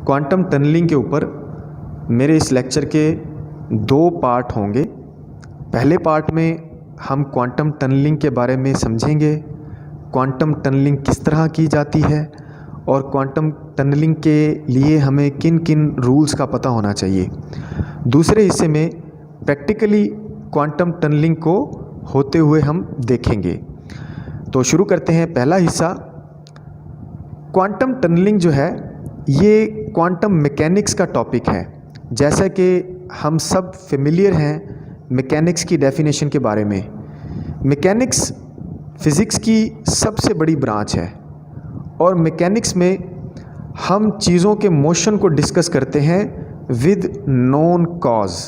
Quantum tunnelling के ऊपर मेरे इस लेक्चर के 2 पार्ट होंगे। पहले पार्ट में हम क्वांटम टनलिंग के बारे में समझेंगे, क्वांटम टनलिंग किस तरह की जाती है और क्वांटम टनलिंग के लिए हमें किन किन रूल्स का पता होना चाहिए। दूसरे हिस्से में प्रैक्टिकली क्वांटम टनलिंग को होते हुए हम देखेंगे। तो शुरू करते हैं। पहला हिस्सा, क्वांटम टनलिंग जो है ये क्वांटम मैकेनिक्स का टॉपिक है। जैसा कि हम सब फेमिलियर हैं मैकेनिक्स की डेफिनेशन के बारे में। मैकेनिक्स फिज़िक्स की सबसे बड़ी ब्रांच है और मैकेनिक्स में हम चीज़ों के मोशन को डिस्कस करते हैं विद नोन कॉज।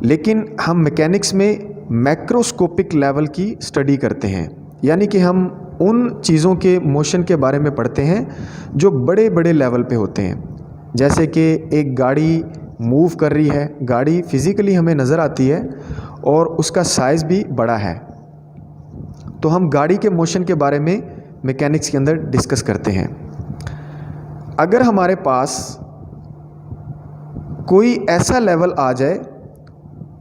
लेकिन हम मैकेनिक्स में मैक्रोस्कोपिक लेवल की स्टडी करते हैं, यानी कि हम उन चीज़ों के मोशन के बारे में पढ़ते हैं जो बड़े बड़े लेवल पे होते हैं। जैसे कि एक गाड़ी मूव कर रही है, गाड़ी फिज़िकली हमें नज़र आती है और उसका साइज़ भी बड़ा है, तो हम गाड़ी के मोशन के बारे में मैकेनिक्स के अंदर डिस्कस करते हैं। अगर हमारे पास कोई ऐसा लेवल आ जाए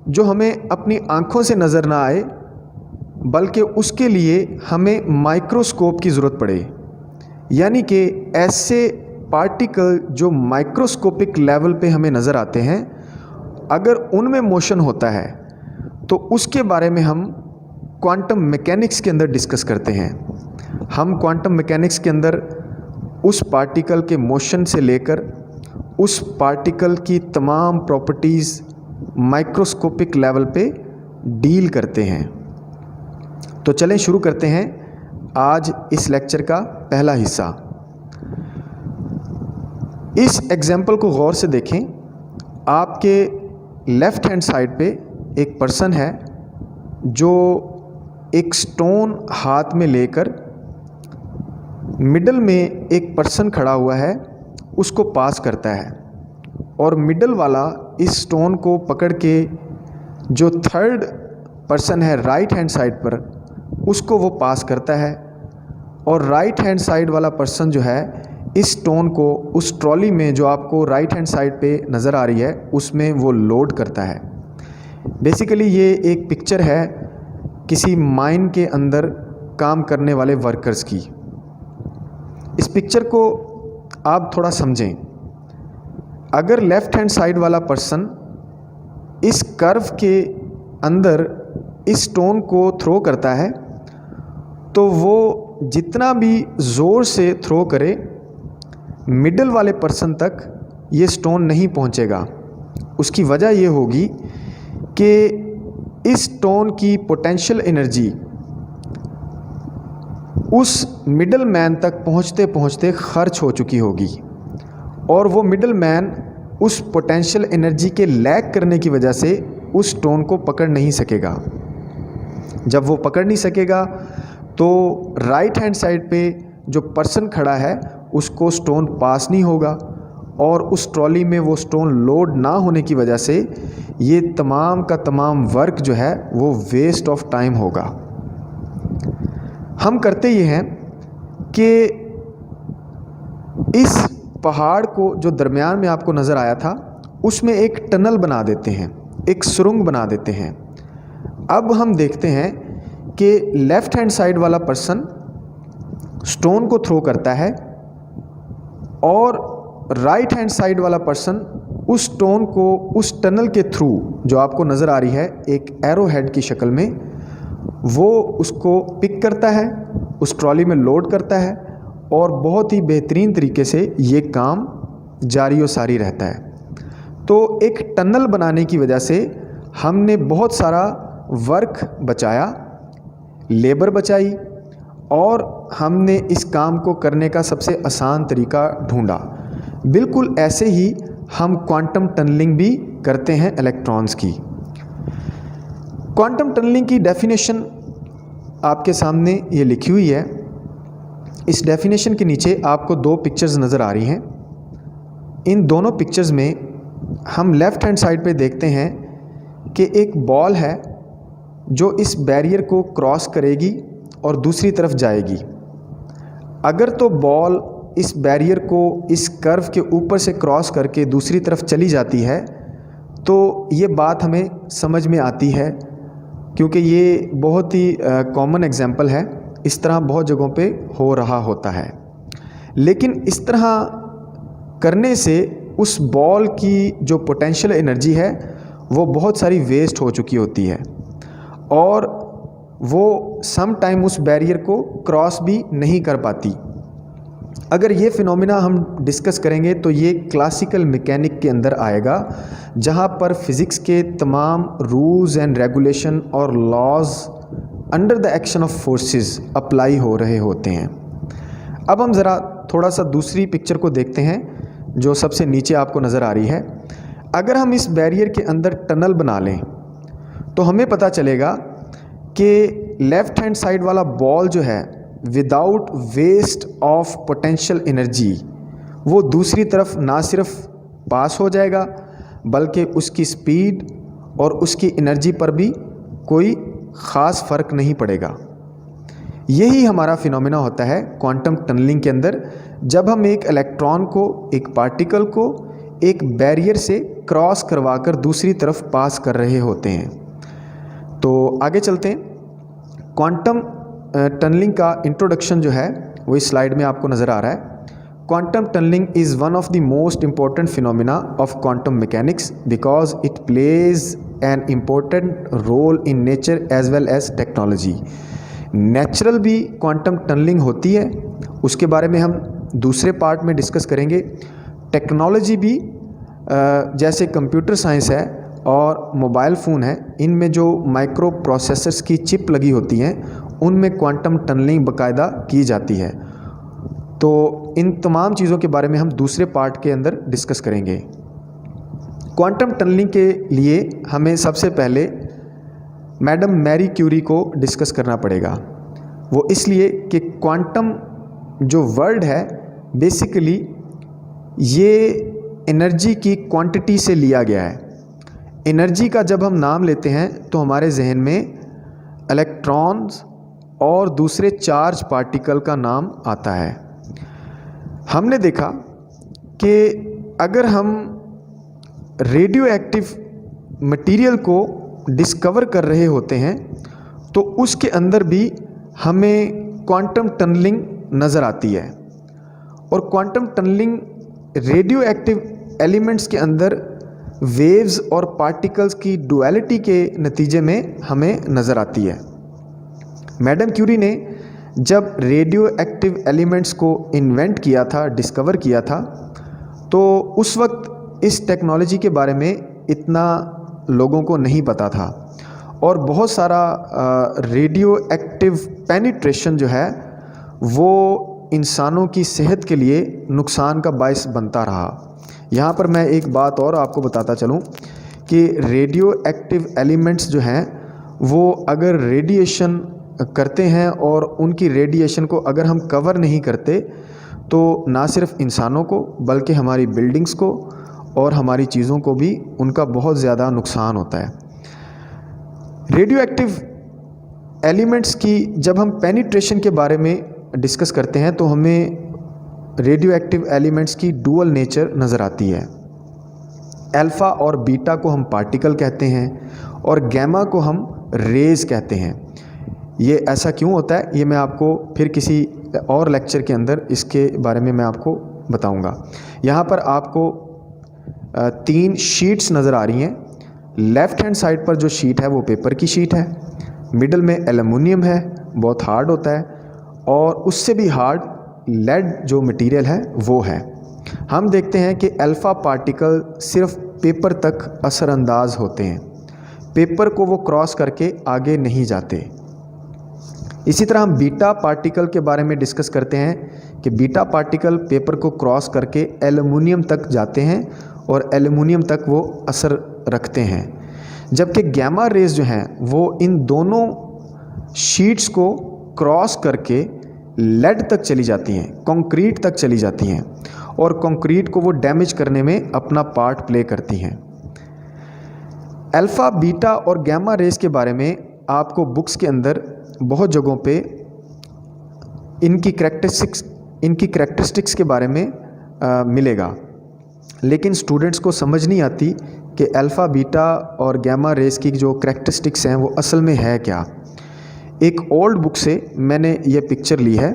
जो हमें अपनी आँखों से नज़र ना आए, बल्कि उसके लिए हमें माइक्रोस्कोप की ज़रूरत पड़े, यानी कि ऐसे पार्टिकल जो माइक्रोस्कोपिक लेवल पे हमें नज़र आते हैं, अगर उनमें मोशन होता है तो उसके बारे में हम क्वांटम मैकेनिक्स के अंदर डिस्कस करते हैं। हम क्वांटम मैकेनिक्स के अंदर उस पार्टिकल के मोशन से लेकर उस पार्टिकल की तमाम प्रॉपर्टीज़ माइक्रोस्कोपिक लेवल पे डील करते हैं। तो चलें शुरू करते हैं आज इस लेक्चर का पहला हिस्सा। इस एग्जाम्पल को गौर से देखें। आपके लेफ़्ट हैंड साइड पे एक पर्सन है जो एक स्टोन हाथ में लेकर मिडल में एक पर्सन खड़ा हुआ है, उसको पास करता है और मिडल वाला इस स्टोन को पकड़ के जो थर्ड पर्सन है राइट हैंड साइड पर, उसको वो पास करता है और राइट हैंड साइड वाला पर्सन जो है इस स्टोन को उस ट्रॉली में जो आपको राइट हैंड साइड पे नज़र आ रही है उसमें वो लोड करता है। बेसिकली ये एक पिक्चर है किसी माइन के अंदर काम करने वाले वर्कर्स की। इस पिक्चर को आप थोड़ा समझें। अगर लेफ़्ट हैंड साइड वाला पर्सन इस कर्व के अंदर इस स्टोन को थ्रो करता है तो वो जितना भी ज़ोर से थ्रो करे, मिडल वाले पर्सन तक ये स्टोन नहीं पहुंचेगा। उसकी वजह ये होगी कि इस स्टोन की पोटेंशियल एनर्जी उस मिडल मैन तक पहुंचते पहुंचते खर्च हो चुकी होगी और वो मिडल मैन उस पोटेंशियल एनर्जी के लैग करने की वजह से उस स्टोन को पकड़ नहीं सकेगा। जब वो पकड़ नहीं सकेगा तो राइट हैंड साइड पे जो पर्सन खड़ा है उसको स्टोन पास नहीं होगा और उस ट्रॉली में वो स्टोन लोड ना होने की वजह से ये तमाम का तमाम वर्क जो है वो वेस्ट ऑफ टाइम होगा। हम करते ये हैं कि इस पहाड़ को जो दरमियान में आपको नज़र आया था उसमें एक टनल बना देते हैं, एक सुरंग बना देते हैं। अब हम देखते हैं कि लेफ़्ट हैंड साइड वाला पर्सन स्टोन को थ्रो करता है और राइट हैंड साइड वाला पर्सन उस स्टोन को उस टनल के थ्रू जो आपको नज़र आ रही है एक एरो हेड की शक्ल में, वो उसको पिक करता है, उस ट्रॉली में लोड करता है और बहुत ही बेहतरीन तरीके से ये काम जारी व सारी रहता है। तो एक टनल बनाने की वजह से हमने बहुत सारा वर्क बचाया, लेबर बचाई और हमने इस काम को करने का सबसे आसान तरीका ढूंढा। बिल्कुल ऐसे ही हम क्वांटम टनलिंग भी करते हैं इलेक्ट्रॉन्स की। क्वांटम टनलिंग की डेफिनेशन आपके सामने ये लिखी हुई है। इस डेफिनेशन के नीचे आपको 2 पिक्चर्स नज़र आ रही हैं। इन दोनों पिक्चर्स में हम लेफ़्ट हैंड साइड पे देखते हैं कि एक बॉल है जो इस बैरियर को क्रॉस करेगी और दूसरी तरफ जाएगी। अगर तो बॉल इस बैरियर को इस कर्व के ऊपर से क्रॉस करके दूसरी तरफ चली जाती है तो ये बात हमें समझ में आती है, क्योंकि ये बहुत ही कॉमन एग्जांपल है। इस तरह बहुत जगहों पे हो रहा होता है। लेकिन इस तरह करने से उस बॉल की जो पोटेंशियल एनर्जी है वो बहुत सारी वेस्ट हो चुकी होती है और वो सम टाइम उस बैरियर को क्रॉस भी नहीं कर पाती। अगर ये फिनोमिना हम डिस्कस करेंगे तो ये क्लासिकल मैकेनिक के अंदर आएगा, जहाँ पर फिज़िक्स के तमाम रूल्स एंड रेगुलेशन और laws under the action of forces apply हो रहे होते हैं। अब हम ज़रा थोड़ा सा दूसरी पिक्चर को देखते हैं जो सबसे नीचे आपको नज़र आ रही है। अगर हम इस बैरियर के अंदर टनल बना लें तो हमें पता चलेगा कि लेफ़्ट हैंड साइड वाला बॉल जो है without waste of potential energy वो दूसरी तरफ ना सिर्फ पास हो जाएगा बल्कि उसकी स्पीड और उसकी एनर्जी पर भी कोई ख़ास फ़र्क नहीं पड़ेगा। यही हमारा फिनोमेना होता है क्वांटम टनलिंग के अंदर, जब हम एक इलेक्ट्रॉन को, एक पार्टिकल को एक बैरियर से क्रॉस करवाकर दूसरी तरफ पास कर रहे होते हैं। तो आगे चलते हैं। क्वांटम टनलिंग का इंट्रोडक्शन जो है वो इस स्लाइड में आपको नज़र आ रहा है। Quantum tunnelling is one of the most important phenomena of quantum mechanics because it plays an important role in nature as well as technology. Natural भी क्वांटम टनलिंग होती है, उसके बारे में हम दूसरे पार्ट में डिस्कस करेंगे। टेक्नोलॉजी भी जैसे कंप्यूटर साइंस है और मोबाइल फ़ोन है, इनमें जो माइक्रो प्रोसेसर्स की चिप लगी होती हैं उनमें क्वांटम टनलिंग बाकायदा की जाती है। तो इन तमाम चीज़ों के बारे में हम दूसरे पार्ट के अंदर डिस्कस करेंगे। क्वांटम टनलिंग के लिए हमें सबसे पहले मैडम मैरी क्यूरी को डिस्कस करना पड़ेगा। वो इसलिए कि क्वांटम जो वर्ड है बेसिकली ये एनर्जी की क्वांटिटी से लिया गया है। एनर्जी का जब हम नाम लेते हैं तो हमारे जहन में इलेक्ट्रॉन्स और दूसरे चार्ज पार्टिकल का नाम आता है। हमने देखा कि अगर हम रेडियो एक्टिव मटेरियल को डिस्कवर कर रहे होते हैं तो उसके अंदर भी हमें क्वांटम टनलिंग नज़र आती है। और quantum tunnelling radioactive elements के अंदर वेव्स और पार्टिकल्स की डुअलिटी के नतीजे में हमें नज़र आती है। मैडम क्यूरी ने जब रेडियो एक्टिव एलिमेंट्स को इन्वेंट किया था, डिस्कवर किया था, तो उस वक्त इस टेक्नोलॉजी के बारे में इतना लोगों को नहीं पता था और बहुत सारा रेडियो एक्टिव पेनिट्रेशन जो है वो इंसानों की सेहत के लिए नुकसान का बायस बनता रहा। यहाँ पर मैं एक बात और आपको बताता चलूँ कि रेडियो एक्टिव एलिमेंट्स जो हैं वो अगर रेडिएशन करते हैं और उनकी रेडिएशन को अगर हम कवर नहीं करते तो ना सिर्फ इंसानों को बल्कि हमारी बिल्डिंग्स को और हमारी चीज़ों को भी उनका बहुत ज़्यादा नुकसान होता है। रेडियो एक्टिव एलिमेंट्स की जब हम पेनिट्रेशन के बारे में डिस्कस करते हैं तो हमें रेडियो एक्टिव एलिमेंट्स की डुअल नेचर नज़र आती है। अल्फ़ा और बीटा को हम पार्टिकल कहते हैं और गैमा को हम रेज कहते हैं। ये ऐसा क्यों होता है ये मैं आपको फिर किसी और लेक्चर के अंदर इसके बारे में मैं आपको बताऊंगा। यहाँ पर आपको 3 शीट्स नज़र आ रही हैं। लेफ़्ट हैंड साइड पर जो शीट है वो पेपर की शीट है, मिडल में एल्युमिनियम है, बहुत हार्ड होता है, और उससे भी हार्ड लेड जो मटेरियल है वो है। हम देखते हैं कि अल्फ़ा पार्टिकल सिर्फ पेपर तक असरअंदाज होते हैं, पेपर को वो क्रॉस करके आगे नहीं जाते। इसी तरह हम बीटा पार्टिकल के बारे में डिस्कस करते हैं कि बीटा पार्टिकल पेपर को क्रॉस करके एल्युमिनियम तक जाते हैं और एल्युमिनियम तक वो असर रखते हैं, जबकि गैमा रेज जो हैं वो इन दोनों शीट्स को क्रॉस करके लेड तक चली जाती हैं, कंक्रीट तक चली जाती हैं और कंक्रीट को वो डैमेज करने में अपना पार्ट प्ले करती हैं। अल्फ़ा, बीटा और गैमा रेस के बारे में आपको बुक्स के अंदर बहुत जगहों पे इनकी इनकी करैक्टरिस्टिक्स के बारे में मिलेगा, लेकिन स्टूडेंट्स को समझ नहीं आती कि अल्फ़ा बीटा और गैमा रेस की जो करैक्टरिस्टिक्स हैं वो असल में है क्या। एक ओल्ड बुक से मैंने ये पिक्चर ली है।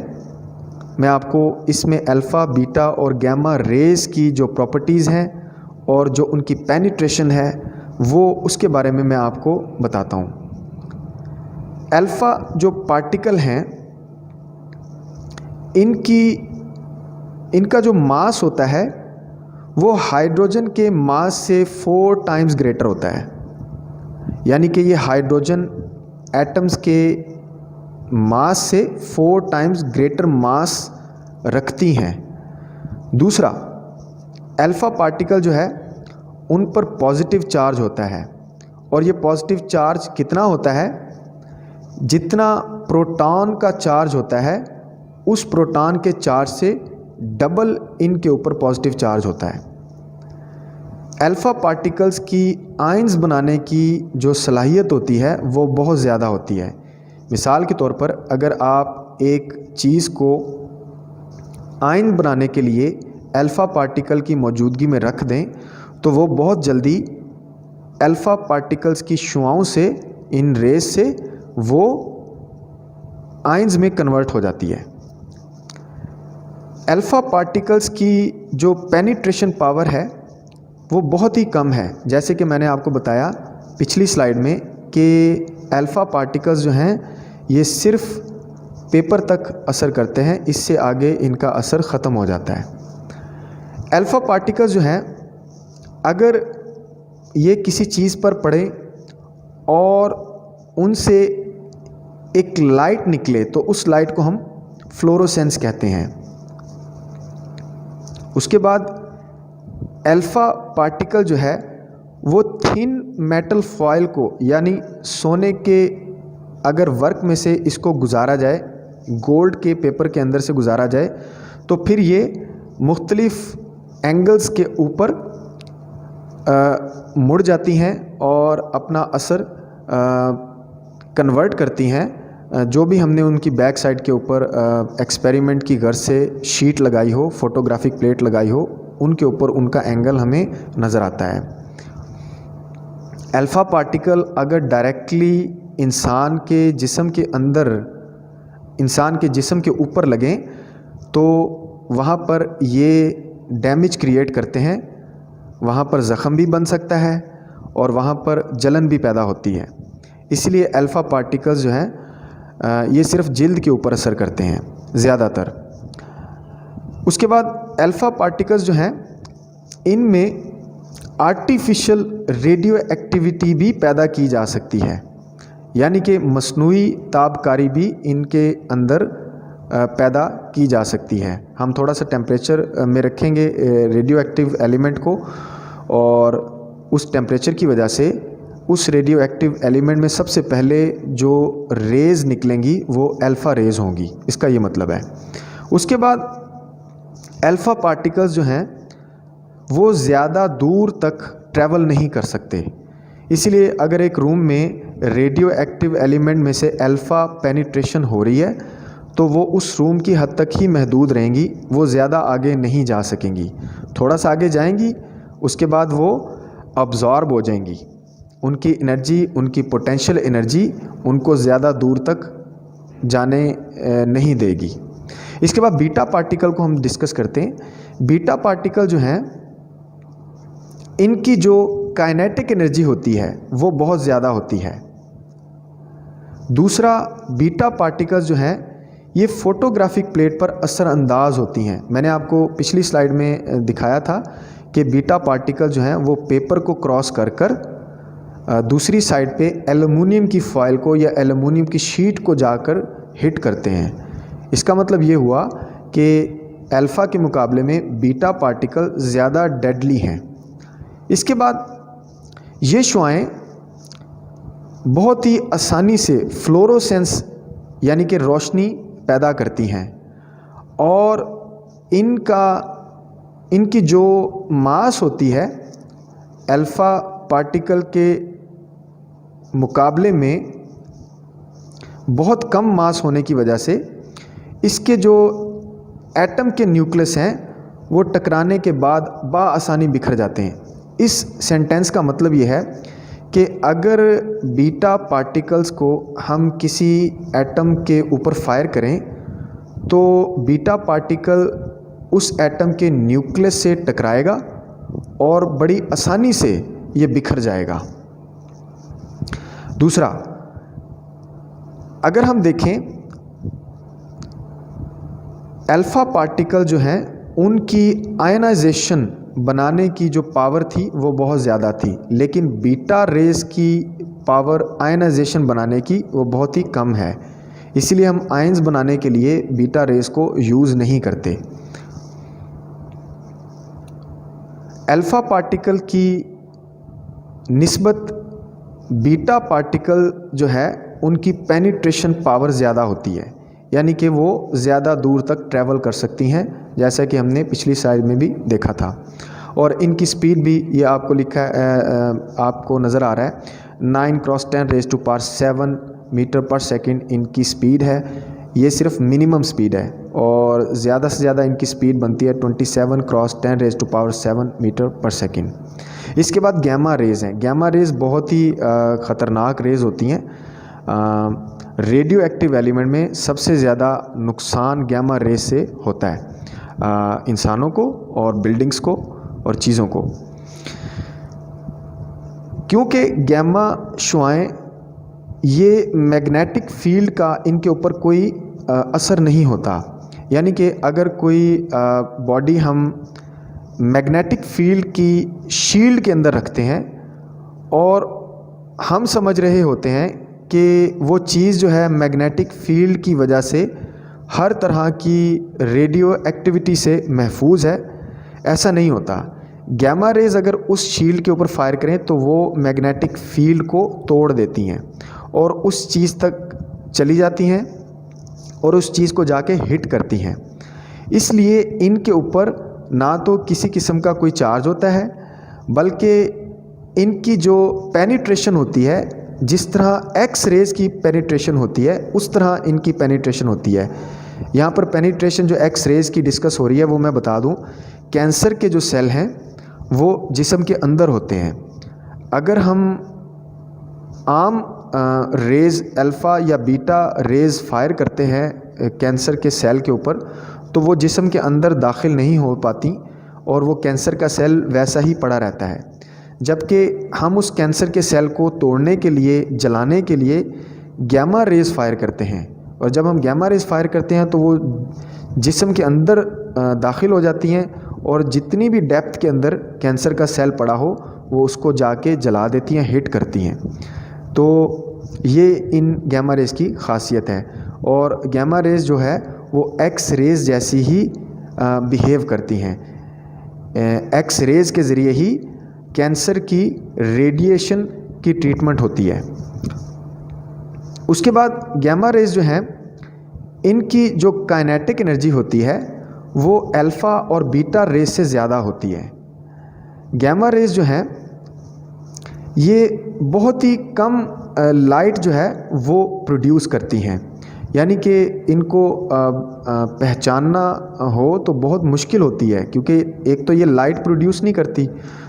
मैं आपको इसमें अल्फ़ा बीटा और गैमा रेस की जो प्रॉपर्टीज़ हैं और जो उनकी पेनिट्रेशन है वो उसके बारे में मैं आपको बताता हूँ। अल्फ़ा जो पार्टिकल हैं इनका जो मास होता है वो हाइड्रोजन के मास से 4 टाइम्स ग्रेटर होता है, यानी कि ये हाइड्रोजन एटम्स के मास से 4 टाइम्स ग्रेटर मास रखती हैं। दूसरा, अल्फ़ा पार्टिकल जो है उन पर पॉजिटिव चार्ज होता है, और ये पॉजिटिव चार्ज कितना होता है, जितना प्रोटॉन का चार्ज होता है उस प्रोटॉन के चार्ज से डबल इनके ऊपर पॉजिटिव चार्ज होता है। अल्फ़ा पार्टिकल्स की आयंस बनाने की जो सलाहियत होती है वो बहुत ज़्यादा होती है। मिसाल के तौर पर अगर आप एक चीज़ को आयन बनाने के लिए अल्फ़ा पार्टिकल की मौजूदगी में रख दें तो वो बहुत जल्दी अल्फ़ा पार्टिकल्स की शुआओं से, इन रेस से वो आयंस में कन्वर्ट हो जाती है। अल्फ़ा पार्टिकल्स की जो पेनिट्रेशन पावर है वो बहुत ही कम है। जैसे कि मैंने आपको बताया पिछली स्लाइड में कि अल्फ़ा पार्टिकल्स जो हैं ये सिर्फ पेपर तक असर करते हैं, इससे आगे इनका असर ख़त्म हो जाता है। अल्फ़ा पार्टिकल्स जो हैं अगर ये किसी चीज़ पर पड़े और उनसे एक लाइट निकले तो उस लाइट को हम फ्लोरोसेंस कहते हैं। उसके बाद अल्फ़ा पार्टिकल जो है वो थिन मेटल फॉयल को, यानी सोने के अगर वर्क में से इसको गुजारा जाए, गोल्ड के पेपर के अंदर से गुजारा जाए, तो फिर ये मुख्तलिफ़ एंगल्स के ऊपर मुड़ जाती हैं और अपना असर कन्वर्ट करती हैं। जो भी हमने उनकी बैक साइड के ऊपर एक्सपेरिमेंट की गर्ज से शीट लगाई हो, फोटोग्राफिक प्लेट लगाई हो, उनके ऊपर उनका एंगल हमें नज़र आता है। अल्फ़ा पार्टिकल अगर डायरेक्टली इंसान के जिस्म के अंदर, इंसान के जिस्म के ऊपर लगें तो वहाँ पर ये डैमेज क्रिएट करते हैं, वहाँ पर ज़ख़म भी बन सकता है और वहाँ पर जलन भी पैदा होती है। इसलिए अल्फ़ा पार्टिकल्स जो हैं ये सिर्फ जिल्द के ऊपर असर करते हैं ज़्यादातर। उसके बाद अल्फ़ा पार्टिकल्स जो हैं इनमें आर्टिफिशियल रेडियो एक्टिविटी भी पैदा की जा सकती है, यानी कि मसनूई ताबकारी भी इनके अंदर पैदा की जा सकती है। हम थोड़ा सा टेम्परेचर में रखेंगे रेडियो एक्टिव एलिमेंट को और उस टेम्परेचर की वजह से उस रेडियो एक्टिव एलिमेंट में सबसे पहले जो रेज़ निकलेंगी वो अल्फ़ा रेज़ होंगी, इसका ये मतलब है। उसके बाद अल्फ़ा पार्टिकल्स जो हैं वो ज़्यादा दूर तक ट्रैवल नहीं कर सकते, इसलिए अगर एक रूम में रेडियो एक्टिव एलिमेंट में से अल्फ़ा पेनिट्रेशन हो रही है तो वो उस रूम की हद तक ही महदूद रहेंगी, वो ज़्यादा आगे नहीं जा सकेंगी। थोड़ा सा आगे जाएंगी उसके बाद वो अब्ज़ॉर्ब हो जाएंगी, उनकी एनर्जी, उनकी पोटेंशियल एनर्जी उनको ज़्यादा दूर तक जाने नहीं देगी। इसके बाद बीटा पार्टिकल को हम डिस्कस करते हैं। बीटा पार्टिकल जो हैं इनकी जो काइनेटिक एनर्जी होती है वो बहुत ज़्यादा होती है। दूसरा, बीटा पार्टिकल्स जो हैं ये फोटोग्राफिक प्लेट पर असरअंदाज होती हैं। मैंने आपको पिछली स्लाइड में दिखाया था कि बीटा पार्टिकल जो हैं वो पेपर को क्रॉस कर कर दूसरी साइड पे एल्युमिनियम की फॉयल को या एल्युमिनियम की शीट को जाकर हिट करते हैं। इसका मतलब ये हुआ कि अल्फ़ा के मुकाबले में बीटा पार्टिकल ज़्यादा डेडली हैं। इसके बाद ये शुआएं बहुत ही आसानी से फ्लोरोसेंस यानी कि रोशनी पैदा करती हैं और इनकी जो मास होती है अल्फ़ा पार्टिकल के मुकाबले में बहुत कम मास होने की वजह से इसके जो एटम के न्यूक्लियस हैं वो टकराने के बाद बाआसानी बिखर जाते हैं। इस सेंटेंस का मतलब ये है कि अगर बीटा पार्टिकल्स को हम किसी एटम के ऊपर फायर करें तो बीटा पार्टिकल उस एटम के न्यूक्लियस से टकराएगा और बड़ी आसानी से ये बिखर जाएगा। दूसरा, अगर हम देखें अल्फ़ा पार्टिकल जो हैं उनकी आयनाइजेशन बनाने की जो पावर थी वो बहुत ज़्यादा थी, लेकिन बीटा रेस की पावर आयनाइजेशन बनाने की वो बहुत ही कम है। इसलिए हम आयंस बनाने के लिए बीटा रेस को यूज़ नहीं करते। अल्फ़ा पार्टिकल की निस्बत बीटा पार्टिकल जो है उनकी पेनिट्रेशन पावर ज़्यादा होती है, यानी कि वो ज़्यादा दूर तक ट्रैवल कर सकती हैं, जैसा कि हमने पिछली स्लाइड में भी देखा था। और इनकी स्पीड भी ये आपको लिखा आपको नज़र आ रहा है 9×10⁻⁷ मीटर पर सेकंड इनकी स्पीड है। ये सिर्फ मिनिमम स्पीड है और ज़्यादा से ज़्यादा इनकी स्पीड बनती है 27×10⁻⁷ मीटर पर सेकंड। इसके बाद गैमा रेज़ हैं। गैमा रेज़ बहुत ही ख़तरनाक रेज़ होती हैं। रेडियो एक्टिव एलिमेंट में सबसे ज़्यादा नुकसान गैमा रेज़ से होता है इंसानों को और बिल्डिंग्स को और चीज़ों को, क्योंकि गैमा शुआएं ये मैग्नेटिक फील्ड का इनके ऊपर कोई असर नहीं होता। यानी कि अगर कोई बॉडी हम मैग्नेटिक फील्ड की शील्ड के अंदर रखते हैं और हम समझ रहे होते हैं कि वो चीज़ जो है मैग्नेटिक फील्ड की वजह से हर तरह की रेडियो एक्टिविटी से महफूज है, ऐसा नहीं होता। गैमा रेज़ अगर उस शील्ड के ऊपर फायर करें तो वो मैग्नेटिक फील्ड को तोड़ देती हैं और उस चीज़ तक चली जाती हैं और उस चीज़ को जाके हिट करती हैं। इसलिए इनके ऊपर ना तो किसी किस्म का कोई चार्ज होता है, बल्कि इनकी जो पेनिट्रेशन होती है, जिस तरह एक्स रेज़ की पेनिट्रेशन होती है उस तरह इनकी पेनिट्रेशन होती है। यहाँ पर पेनिट्रेशन जो एक्स रेज़ की डिस्कस हो रही है वो मैं बता दूँ, कैंसर के जो सेल हैं वो जिस्म के अंदर होते हैं। अगर हम आम रेज़ अल्फ़ा या बीटा रेज़ फायर करते हैं कैंसर के सेल के ऊपर तो वो जिस्म के अंदर दाखिल नहीं हो पाती और वो कैंसर का सेल वैसा ही पड़ा रहता है। जबकि हम उस कैंसर के सेल को तोड़ने के लिए, जलाने के लिए गैमा रेज़ फायर करते हैं, और जब हम गैमा रेज़ फायर करते हैं तो वो जिस्म के अंदर दाखिल हो जाती हैं और जितनी भी डेप्थ के अंदर कैंसर का सेल पड़ा हो वो उसको जाके जला देती हैं, हिट करती हैं। तो ये इन गैमा रेज़ की ख़ासियत है। और गैमा रेज़ जो है वो एक्स रेज़ जैसी ही बिहेव करती हैं। एक्स रेज़ के ज़रिए ही कैंसर की रेडिएशन की ट्रीटमेंट होती है। उसके बाद गैमा रेज़ जो हैं इनकी जो काइनेटिक एनर्जी होती है वो अल्फ़ा और बीटा रेज़ से ज़्यादा होती है। गैमा रेज़ जो हैं ये बहुत ही कम लाइट जो है वो प्रोड्यूस करती हैं, यानी कि इनको पहचानना हो तो बहुत मुश्किल होती है, क्योंकि एक तो ये लाइट प्रोड्यूस नहीं करती,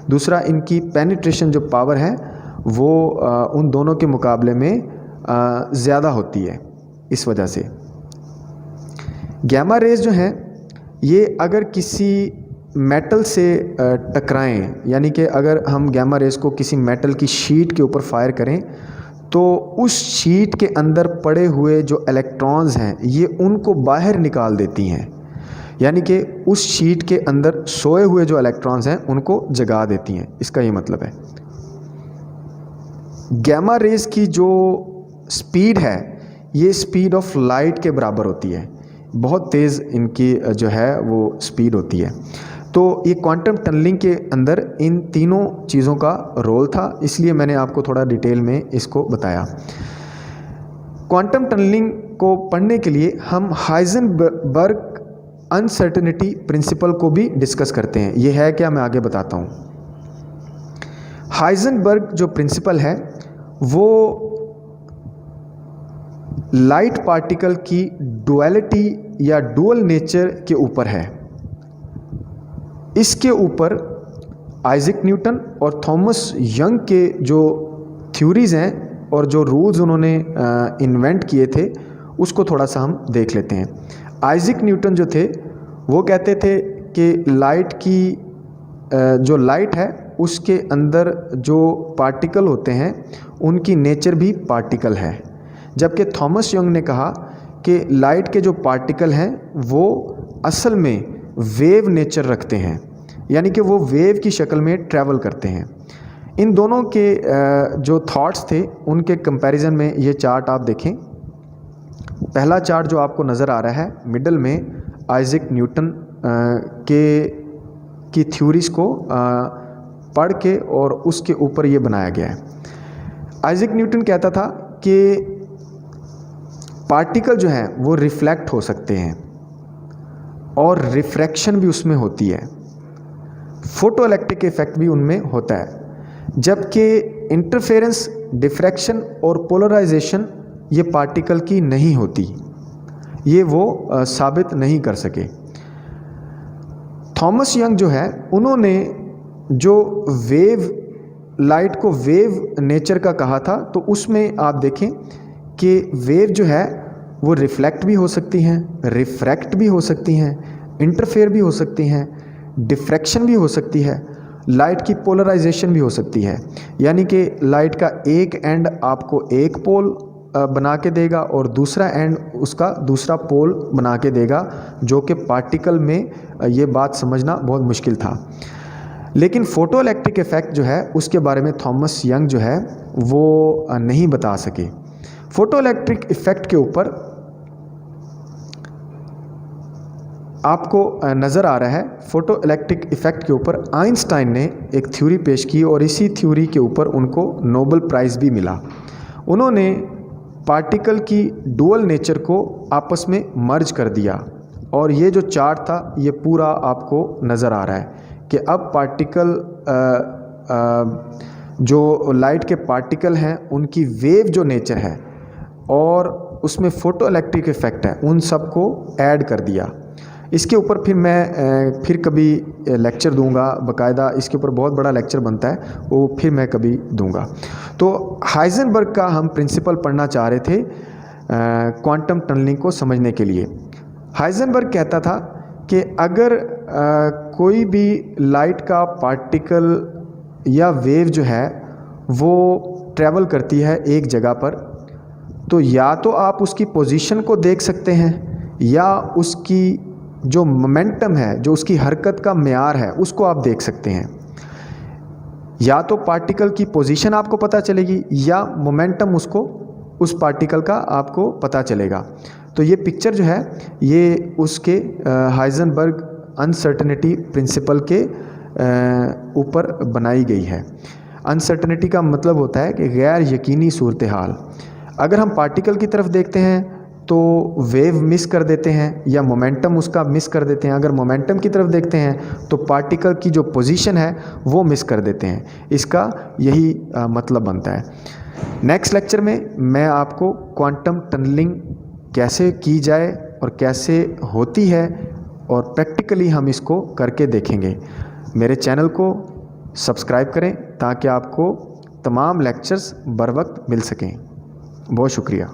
दूसरा इनकी पेनिट्रेशन जो पावर है वो उन दोनों के मुकाबले में ज़्यादा होती है। इस वजह से गैमा रेज़ जो हैं ये अगर किसी मेटल से टकराएं, यानी कि अगर हम गैमा रेज़ को किसी मेटल की शीट के ऊपर फायर करें तो उस शीट के अंदर पड़े हुए जो इलेक्ट्रॉन्स हैं ये उनको बाहर निकाल देती हैं, यानी कि उस शीट के अंदर सोए हुए जो इलेक्ट्रॉन्स हैं उनको जगा देती हैं। इसका ये मतलब है। गैमा रेज़ की जो स्पीड है ये स्पीड ऑफ लाइट के बराबर होती है, बहुत तेज़ इनकी जो है वो स्पीड होती है। तो ये क्वांटम टनलिंग के अंदर इन तीनों चीज़ों का रोल था, इसलिए मैंने आपको थोड़ा डिटेल में इसको बताया। क्वांटम टनलिंग को पढ़ने के लिए हम हाइजेनबर्ग अनसर्टेनिटी प्रिंसिपल को भी डिस्कस करते हैं। ये है क्या, मैं आगे बताता हूँ। हाइजेनबर्ग जो प्रिंसिपल है वो लाइट पार्टिकल की डुअलिटी या डुअल नेचर के ऊपर है। इसके ऊपर आइजैक न्यूटन और थॉमस यंग के जो थ्योरीज़ हैं और जो रूल्स उन्होंने इन्वेंट किए थे उसको थोड़ा सा हम देख लेते हैं। आइजैक न्यूटन जो थे वो कहते थे कि लाइट की जो लाइट है उसके अंदर जो पार्टिकल होते हैं उनकी नेचर भी पार्टिकल है, जबकि थॉमस यंग ने कहा कि लाइट के जो पार्टिकल हैं वो असल में वेव नेचर रखते हैं, यानी कि वो वेव की शक्ल में ट्रैवल करते हैं। इन दोनों के जो थॉट्स थे उनके कंपैरिजन में ये चार्ट आप देखें। पहला चार्ट जो आपको नज़र आ रहा है मिडल में आइजैक न्यूटन की थ्योरीज़ को पढ़ के और उसके ऊपर ये बनाया गया है। आइजैक न्यूटन कहता था कि पार्टिकल जो हैं वो रिफ्लेक्ट हो सकते हैं और रिफ्रैक्शन भी उसमें होती है, फोटो इलेक्ट्रिक इफेक्ट भी उनमें होता है, जबकि इंटरफेरेंस, डिफ्रैक्शन और पोलराइजेशन ये पार्टिकल की नहीं होती, ये वो साबित नहीं कर सके। थॉमस यंग जो है उन्होंने जो वेव, लाइट को वेव नेचर का कहा था, तो उसमें आप देखें कि वेव जो है वो रिफ्लेक्ट भी हो सकती हैं, रिफ्रैक्ट भी हो सकती हैं, इंटरफेयर भी हो सकती हैं, डिफ्रैक्शन भी हो सकती है, लाइट की पोलराइजेशन भी हो सकती है, यानी कि लाइट का एक एंड आपको एक पोल बना के देगा और दूसरा एंड उसका दूसरा पोल बना के देगा, जो कि पार्टिकल में ये बात समझना बहुत मुश्किल था। लेकिन फोटो इलेक्ट्रिक इफेक्ट जो है उसके बारे में थॉमस यंग जो है वो नहीं बता सके। फोटो इलेक्ट्रिक इफेक्ट के ऊपर आपको नज़र आ रहा है, फोटो इलेक्ट्रिक इफेक्ट के ऊपर आइंस्टाइन ने एक थ्योरी पेश की और इसी थ्योरी के ऊपर उनको नोबेल प्राइज़ भी मिला। उन्होंने पार्टिकल की डुअल नेचर को आपस में मर्ज कर दिया और ये जो चार्ट था ये पूरा आपको नज़र आ रहा है कि अब पार्टिकल जो लाइट के पार्टिकल हैं उनकी वेव जो नेचर है और उसमें फोटो इलेक्ट्रिक इफेक्ट है, उन सब को ऐड कर दिया। इसके ऊपर फिर मैं फिर कभी लेक्चर दूंगा बाकायदा, इसके ऊपर बहुत बड़ा लेक्चर बनता है, वो फिर मैं कभी दूंगा। तो हाइजेनबर्ग का हम प्रिंसिपल पढ़ना चाह रहे थे क्वांटम टनलिंग को समझने के लिए। हाइजेनबर्ग कहता था कि अगर कोई भी लाइट का पार्टिकल या वेव जो है वो ट्रैवल करती है एक जगह पर, तो या तो आप उसकी पोजीशन को देख सकते हैं या उसकी जो मोमेंटम है, जो उसकी हरकत का म्यार है, उसको आप देख सकते हैं। या तो पार्टिकल की पोजीशन आपको पता चलेगी या मोमेंटम उसको, उस पार्टिकल का आपको पता चलेगा। तो ये पिक्चर जो है ये उसके हाइजेनबर्ग अनसर्टेनिटी प्रिंसिपल के ऊपर बनाई गई है। अनसर्टेनिटी का मतलब होता है कि गैर यकीनी सूरत हाल। अगर हम पार्टिकल की तरफ देखते हैं तो वेव मिस कर देते हैं या मोमेंटम उसका मिस कर देते हैं, अगर मोमेंटम की तरफ देखते हैं तो पार्टिकल की जो पोजीशन है वो मिस कर देते हैं। इसका यही मतलब बनता है। नेक्स्ट लेक्चर में मैं आपको क्वांटम टनलिंग कैसे की जाए और कैसे होती है और प्रैक्टिकली हम इसको करके देखेंगे। मेरे चैनल को सब्सक्राइब करें ताकि आपको तमाम लेक्चर्स बर वक्त मिल सकें। बहुत शुक्रिया।